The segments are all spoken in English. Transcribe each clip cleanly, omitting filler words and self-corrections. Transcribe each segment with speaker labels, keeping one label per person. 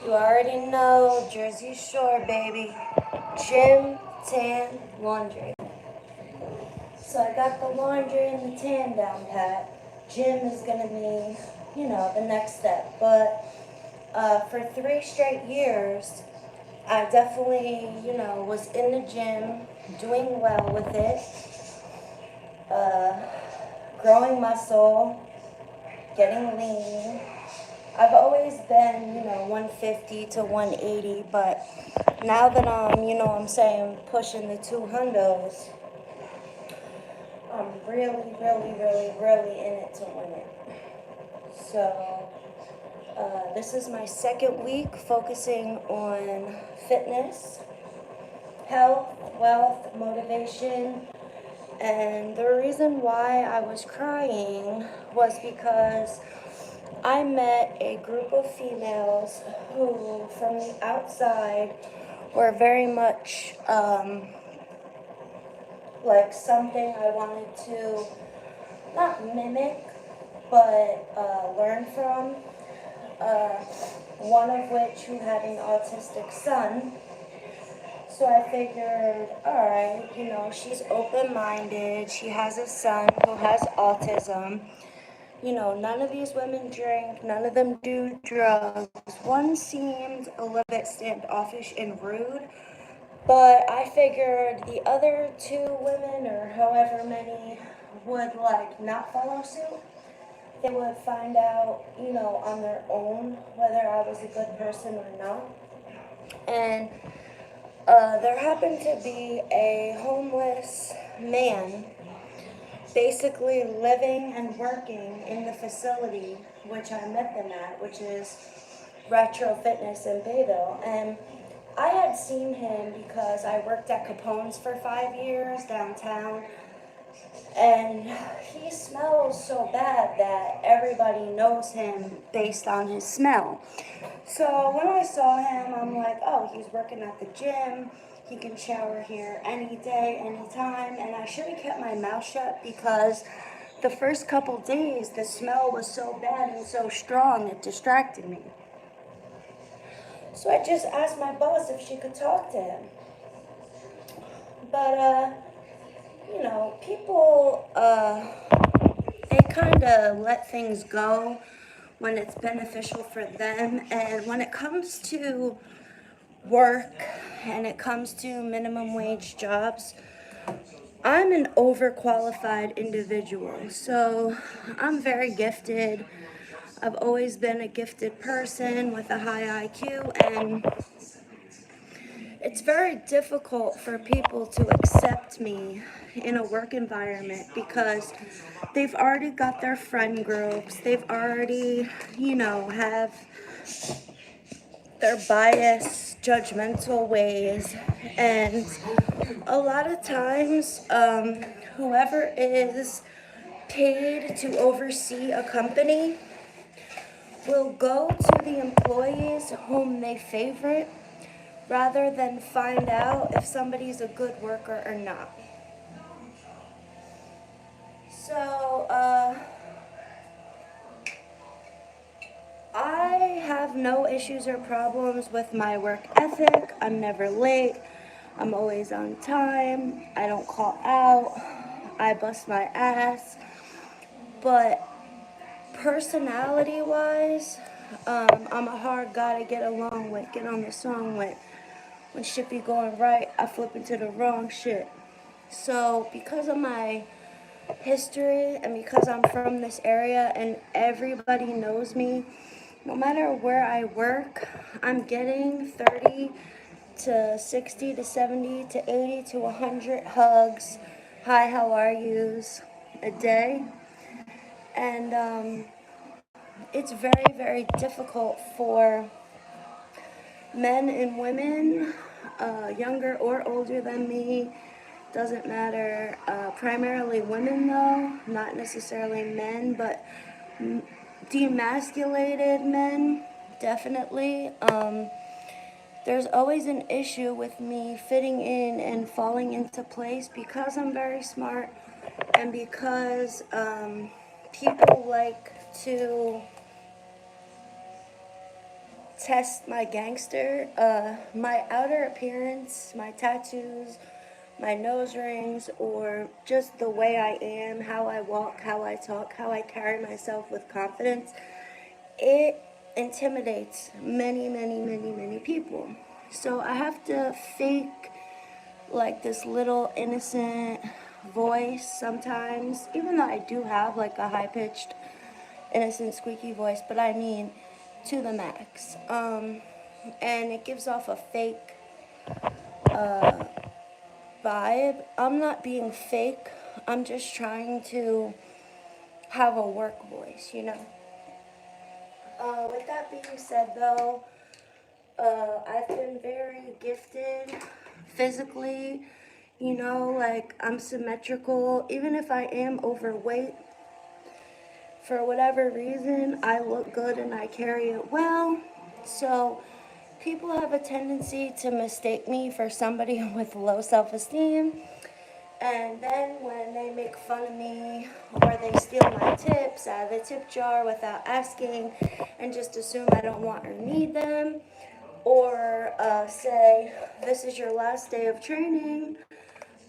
Speaker 1: You already know, Jersey Shore, baby. Gym, tan, laundry. So I got the laundry and the tan down pat. Gym is going to be, the next step. But for 3 straight years, I definitely, was in the gym, doing well with it, uh, growing muscle, getting lean. I've always been, 150 to 180, but now that I'm, pushing the 200s, I'm really, really, really, really in it to win it. So, this is my second week focusing on fitness, health, wealth, motivation, and the reason why I was crying was because I met a group of females who, from the outside, were very much like something I wanted to not mimic, but learn from. One of which who had an autistic son. So I figured, all right, she's open-minded. She has a son who has autism. None of these women drink, none of them do drugs. One seemed a little bit standoffish and rude, but I figured the other two women, or however many, would not follow suit. They would find out, on their own whether I was a good person or not. And there happened to be a homeless man basically living and working in the facility which I met them at, which is Retro Fitness in Bayville. And I had seen him because I worked at Capone's for 5 years downtown, and he smells so bad that everybody knows him based on his smell. So when I saw him, I'm like, oh, he's working at the gym. He can shower here any day, anytime. And I should have kept my mouth shut because the first couple days, the smell was so bad and so strong, it distracted me. So I just asked my boss if she could talk to him. But, people, they kind of let things go when it's beneficial for them. And when it comes to work and it comes to minimum wage jobs, I'm an overqualified individual. So I'm very gifted. I've always been a gifted person with a high IQ, and it's very difficult for people to accept me in a work environment because they've already got their friend groups. They've already, have their biased, judgmental ways. And a lot of times, whoever is paid to oversee a company will go to the employees whom they favorite rather than find out if somebody's a good worker or not. So, I have no issues or problems with my work ethic. I'm never late. I'm always on time. I don't call out. I bust my ass. But personality-wise, I'm a hard guy to get along with, get on the song with. When shit be going right, I flip into the wrong shit. So because of my history and because I'm from this area and everybody knows me, no matter where I work, I'm getting 30 to 60 to 70 to 80 to 100 hugs, hi, how are yous, a day. And it's very, very difficult for men and women, younger or older than me, doesn't matter. Primarily women, though, not necessarily men, but demasculated men, definitely. There's always an issue with me fitting in and falling into place because I'm very smart and because people like to test my gangster. My outer appearance, my tattoos, my nose rings, or just the way I am, how I walk, how I talk, how I carry myself with confidence, it intimidates many, many, many, many people. So I have to fake like this little innocent voice sometimes, even though I do have like a high pitched, innocent, squeaky voice, but I mean to the max. And it gives off a fake vibe. I'm not being fake, I'm just trying to have a work voice, you know? With that being said, though, I've been very gifted physically, you know, like I'm symmetrical. Even if I am overweight, for whatever reason, I look good and I carry it well. So people have a tendency to mistake me for somebody with low self-esteem. And then when they make fun of me or they steal my tips out of the tip jar without asking and just assume I don't want or need them, or say, this is your last day of training,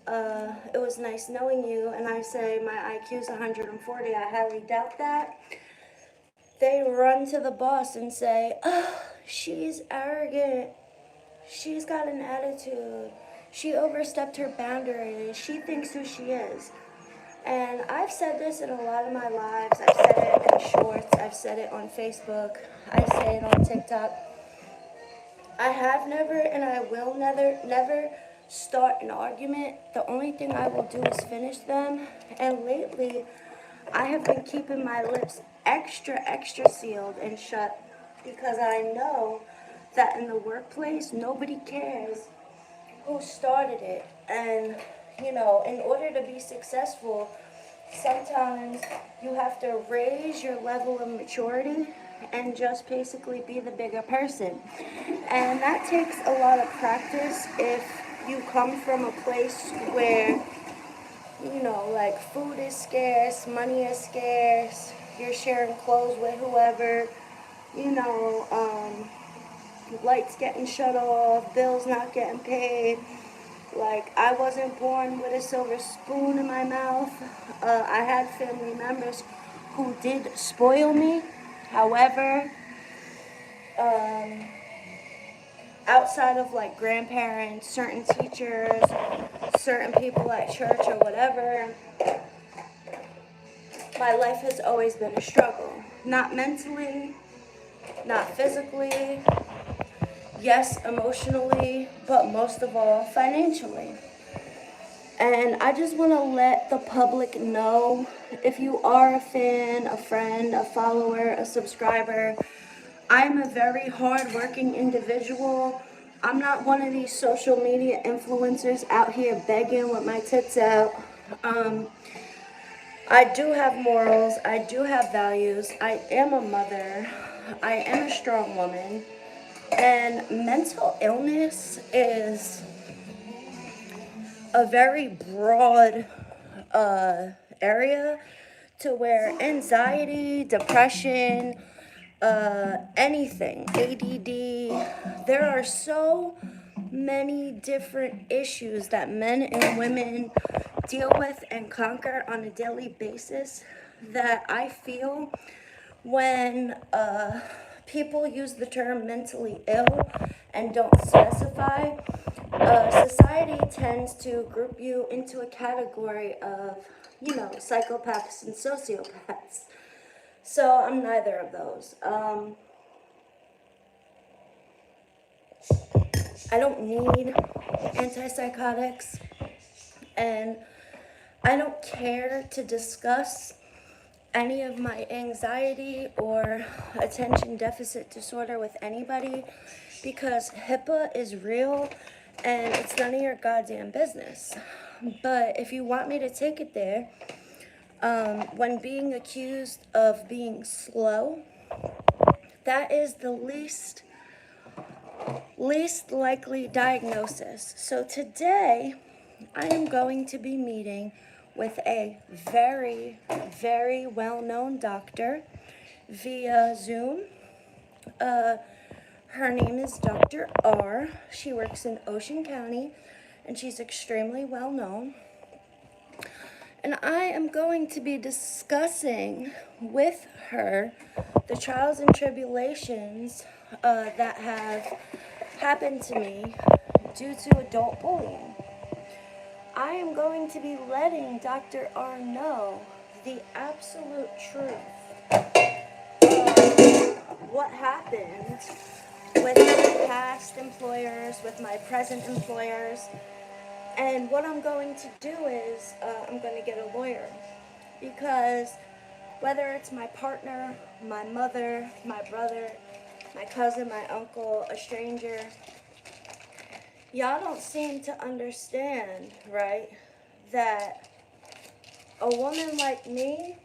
Speaker 1: it was nice knowing you, and I say my IQ is 140, I highly doubt that, they run to the boss and say, oh, she's arrogant, she's got an attitude, she overstepped her boundaries, she thinks who she is. And I've said this in a lot of my lives. I've said it in shorts, I've said it on Facebook, I say it on TikTok. I have never and I will never start an argument. The only thing I will do is finish them. And lately, I have been keeping my lips extra sealed and shut because I know that in the workplace, nobody cares who started it. And, you know, in order to be successful, sometimes you have to raise your level of maturity and just basically be the bigger person. And that takes a lot of practice if you come from a place where, you know, like food is scarce, money is scarce, you're sharing clothes with whoever, you know, lights getting shut off, bills not getting paid. Like, I wasn't born with a silver spoon in my mouth. I had family members who did spoil me. However, outside of like grandparents, certain teachers, certain people at church or whatever, my life has always been a struggle. Not mentally, not physically, yes, emotionally, but most of all, financially. And I just want to let the public know, if you are a fan, a friend, a follower, a subscriber, I'm a very hard-working individual. I'm not one of these social media influencers out here begging with my tits out. I do have morals. I do have values. I am a mother. I am a strong woman. And mental illness is a very broad area to where anxiety, depression, anything, ADD, there are so many different issues that men and women deal with and conquer on a daily basis that I feel when people use the term mentally ill and don't specify, society tends to group you into a category of, you know, psychopaths and sociopaths. So I'm neither of those. I don't need antipsychotics, and I don't care to discuss any of my anxiety or attention deficit disorder with anybody because HIPAA is real and it's none of your goddamn business. But if you want me to take it there, when being accused of being slow, that is the least likely diagnosis. So today, I am going to be meeting with a very, very well-known doctor via Zoom. Her name is Dr. R. She works in Ocean County, and she's extremely well known. And I am going to be discussing with her the trials and tribulations that have happened to me due to adult bullying. I am going to be letting Dr. R know the absolute truth of what happened with my past employers, with my present employers. And what I'm going to do is I'm going to get a lawyer, because whether it's my partner, my mother, my brother, my cousin, my uncle, a stranger, y'all don't seem to understand, right, that a woman like me,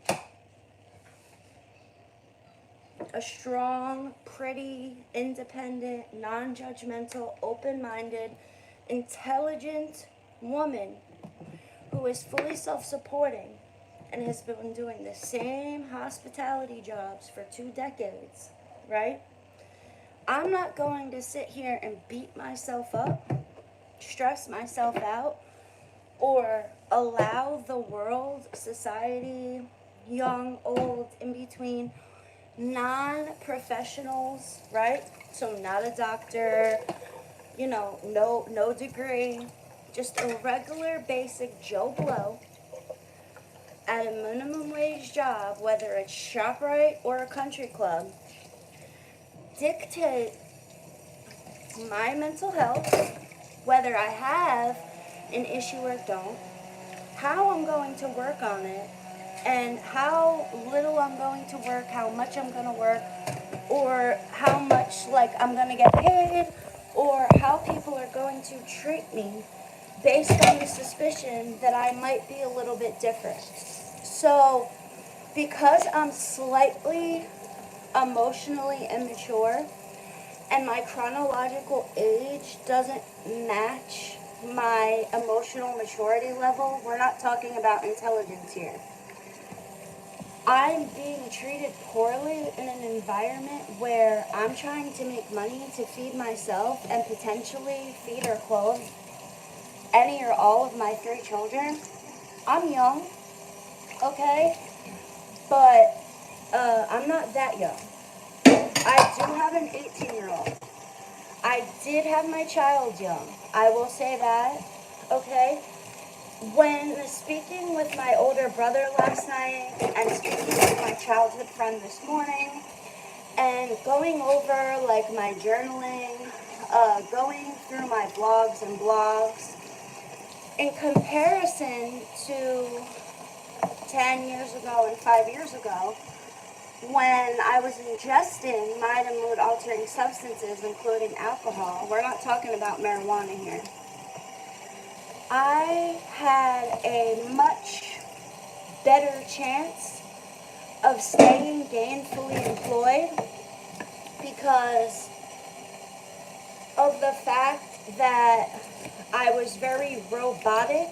Speaker 1: a strong, pretty, independent, non-judgmental, open-minded, intelligent woman who is fully self-supporting and has been doing the same hospitality jobs for 2 decades, right? I'm not going to sit here and beat myself up, stress myself out, or allow the world, society, young, old, in between, non-professionals, right? So not a doctor, no degree, just a regular basic Joe Blow at a minimum wage job, whether it's ShopRite or a country club, dictate my mental health, whether I have an issue or don't, how I'm going to work on it, and how little I'm going to work, how much I'm going to work, or how much I'm going to get paid, or how people are going to treat me based on the suspicion that I might be a little bit different. So, because I'm slightly emotionally immature and my chronological age doesn't match my emotional maturity level, we're not talking about intelligence here. I'm being treated poorly in an environment where I'm trying to make money to feed myself and potentially feed or clothe any or all of my 3 children. I'm young, okay? But I'm not that young. I do have an 18-year-old. I did have my child young. I will say that, okay? When speaking with my older brother last night and speaking with my childhood friend this morning and going over my journaling, going through my blogs and blogs, in comparison to 10 years ago and 5 years ago, when I was ingesting mind and mood altering substances, including alcohol, we're not talking about marijuana here, I had a much better chance of staying gainfully employed because of the fact that I was very robotic,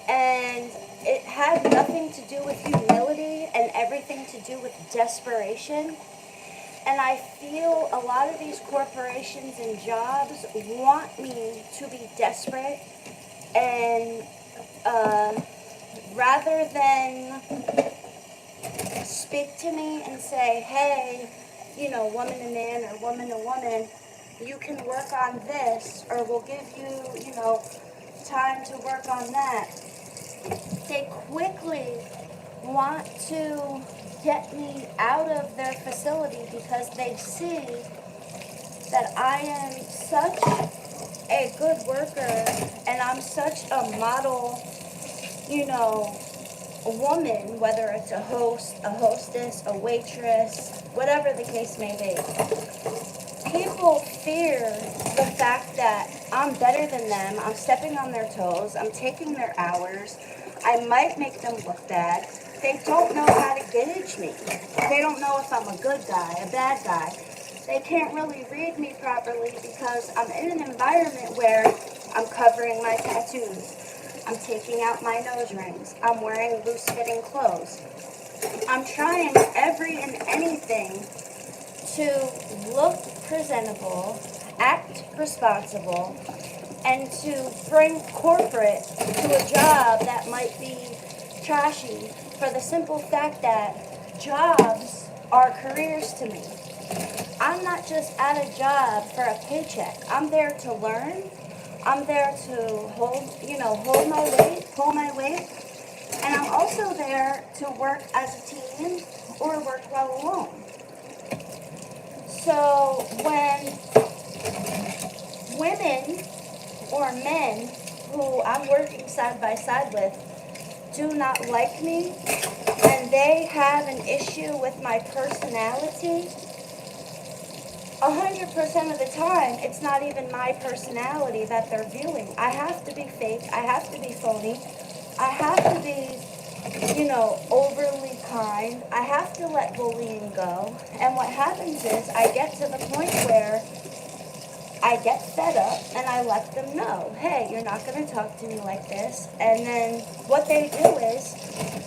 Speaker 1: and it had nothing to do with humility and everything to do with desperation. And I feel a lot of these corporations and jobs want me to be desperate, and rather than speak to me and say, hey, woman to man or woman to woman, you can work on this, or we'll give you, time to work on that. They quickly want to get me out of their facility because they see that I am such a good worker and I'm such a model, a woman, whether it's a host, a hostess, a waitress, whatever the case may be. People fear the fact that I'm better than them, I'm stepping on their toes, I'm taking their hours, I might make them look bad. They don't know how to gauge me. They don't know if I'm a good guy, a bad guy. They can't really read me properly because I'm in an environment where I'm covering my tattoos. I'm taking out my nose rings. I'm wearing loose-fitting clothes. I'm trying every and anything to look presentable, act responsible, and to bring corporate to a job that might be trashy for the simple fact that jobs are careers to me. I'm not just at a job for a paycheck. I'm there to learn. I'm there to hold my weight, pull my weight. And I'm also there to work as a team or work well alone. So when women or men who I'm working side by side with do not like me and they have an issue with my personality, 100% of the time, it's not even my personality that they're viewing. I have to be fake. I have to be phony. I have to be, overly kind. I have to let bullying go. And what happens is I get to the point where I get fed up and I let them know, hey, you're not going to talk to me like this. And then what they do is,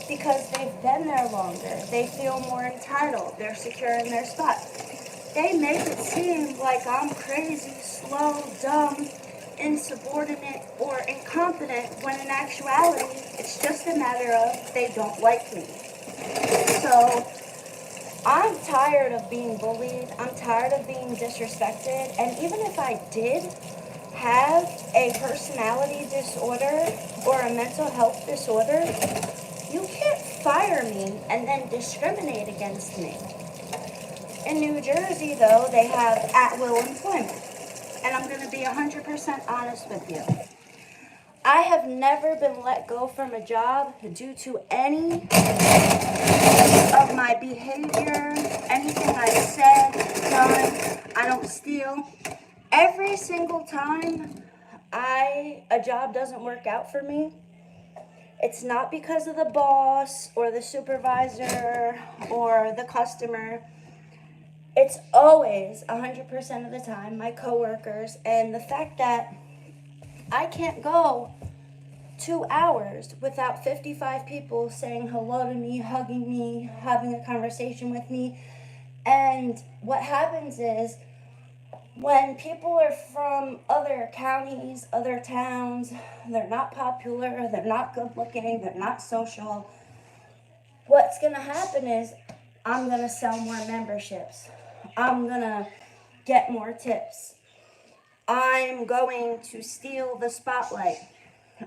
Speaker 1: because they've been there longer, they feel more entitled. They're secure in their spot. They make it seem like I'm crazy, slow, dumb, insubordinate, or incompetent, when in actuality, it's just a matter of they don't like me. So I'm tired of being bullied. I'm tired of being disrespected. And even if I did have a personality disorder or a mental health disorder, you can't fire me and then discriminate against me. In New Jersey, though, they have at-will employment. And I'm going to be 100% honest with you. I have never been let go from a job due to any of my behavior, anything I said, done. I don't steal. Every single time a job doesn't work out for me, it's not because of the boss or the supervisor or the customer. It's always 100% of the time my coworkers, and the fact that I can't go 2 hours without 55 people saying hello to me, hugging me, having a conversation with me. And what happens is when people are from other counties, other towns, they're not popular, they're not good looking, they're not social, what's going to happen is I'm going to sell more memberships. I'm going to get more tips. I'm going to steal the spotlight.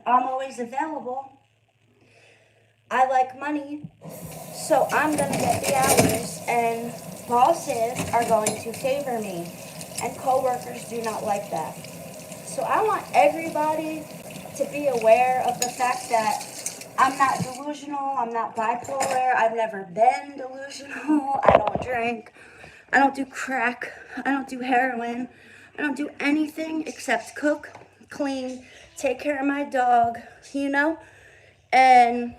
Speaker 1: I'm always available. I like money, so I'm going to get the hours, and bosses are going to favor me, and coworkers do not like that. So I want everybody to be aware of the fact that I'm not delusional, I'm not bipolar, I've never been delusional, I don't drink, I don't do crack, I don't do heroin, I don't do anything except cook, clean, take care of my dog, and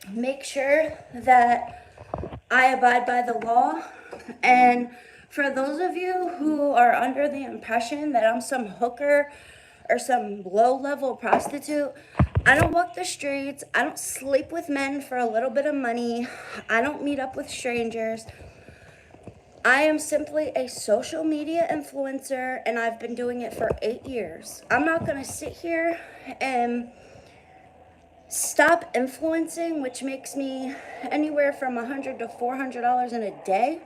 Speaker 1: make sure that I abide by the law. And for those of you who are under the impression that I'm some hooker or some low-level prostitute, I don't walk the streets, I don't sleep with men for a little bit of money, I don't meet up with strangers. I am simply a social media influencer, and I've been doing it for 8 years. I'm not going to sit here and stop influencing, which makes me anywhere from $100 to $400 in a day,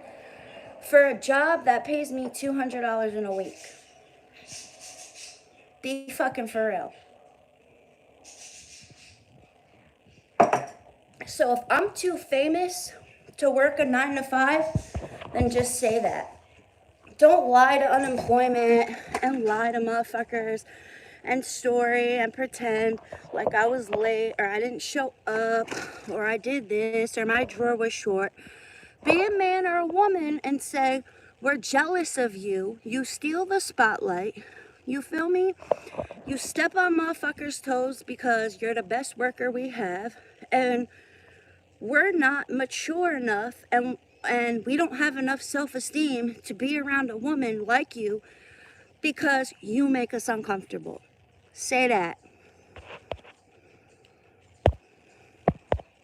Speaker 1: for a job that pays me $200 in a week. Be fucking for real. So if I'm too famous to work a 9 to 5, then just say that. Don't lie to unemployment and lie to motherfuckers and story and pretend like I was late or I didn't show up or I did this or my drawer was short. Be a man or a woman and say, we're jealous of you. You steal the spotlight. You feel me? You step on motherfuckers' toes because you're the best worker we have. And we're not mature enough and we don't have enough self-esteem to be around a woman like you because you make us uncomfortable. Say that.